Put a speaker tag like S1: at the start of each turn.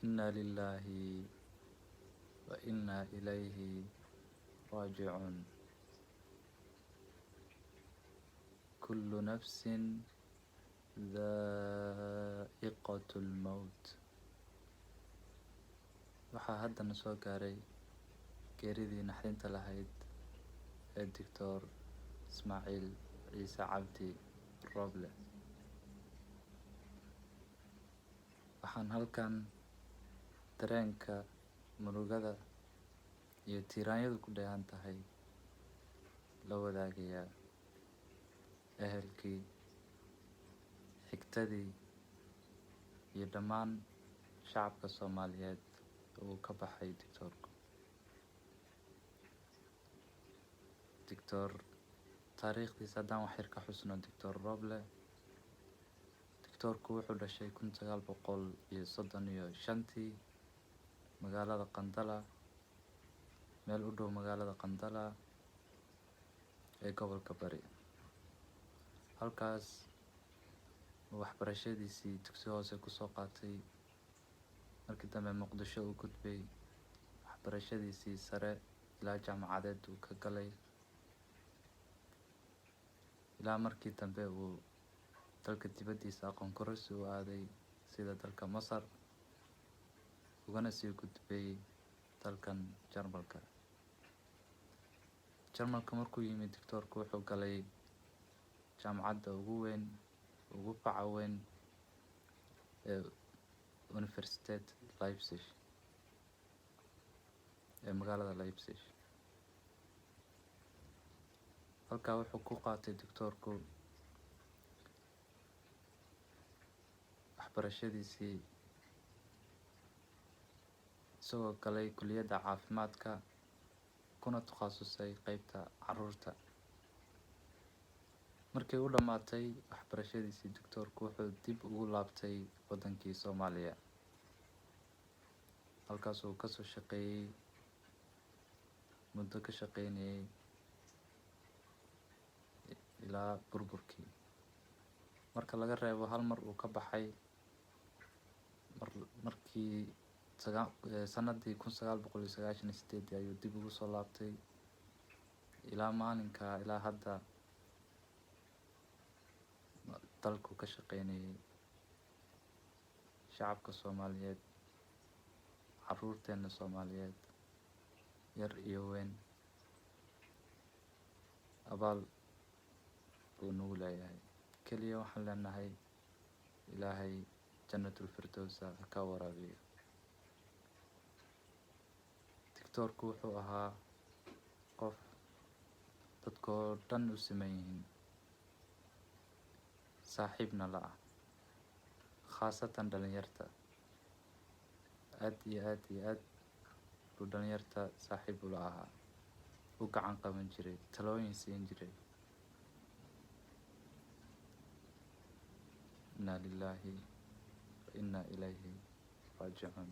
S1: إنا لله وإنا إليه راجعون. كل نفس ذائقة الموت. waxaa haddana soo gaaray geeridii naxdinta lahayd ee Dr. Ismaaciil Ciise Cabdi Roble. waxaan halkan dareenka murugada iyo tiiraanyadu ku dheehan tahay la wadaagayaa ehelkii, xigtadii iyo dhammaan shacabka Soomaaliyeed uu ka baxay Dictorku. taariikhdiisa haddaan wax yar ka xusno, Dr. Roble Dictorku wuxuu dhashay 1935 magaalada Qandala, meel u dhow magaalada Qandala ee gobolka Bari. halkaas waxbarashadiisii dugsi hoose kusoo qaatay, markii dambe Muqdisho uu gudbay, waxbarashadiisii sare ilaa jaamacadeed uu ka galay, ilaa markii dambe uu dalka dibaddiisa aqoon kororsi u aaday sida dalka Masar, ugana sii gudbay dalkan Jarmalka. markuu yimid Dictorku wuxuu galay jaamacadda ugu weyn, ugu faca weyn ee Universität Leipzig ee magaalada Leipzig. halkaa wuxuu ku qaatay Dictorku waxbarashadiisii, isagoo galay kulliyadda caafimaadka kuna takhasusay qaybta Carruurta. markii u dhammaatay waxbarashadiisii, Dictorku wuxuu dib ugu laabtay waddankii Soomaaliya. halkaas uu kasoo shaqeeyey muddo ka shaqeynayay ilaa burburkii. marka laga reebo hal mar uu ka baxay markii sanadii 1998 ayuu dib ugu soo laabtay. ilaa maalinka ilaa hadda dalku ka shaqeynayay shacabka Soomaaliyeed, carruurteena Soomaaliyeed, yar iyo weyn. abaal buu nagu leeyahay. keliya waxaan leenahay ilaahay Jannatul firdowsna haka waraabiyo. Dictorku wuxuu ahaa qof dadkoo dhan u siman yihiin, saaxiibna la ah, khaasatan dhalinyarta. aad iyo aad buu dhalinyarta saaxiib ula ahaa, u gacan qaban jiray, talooyin siin jiray. inna lillahi wa inna ilayhi raajicuun.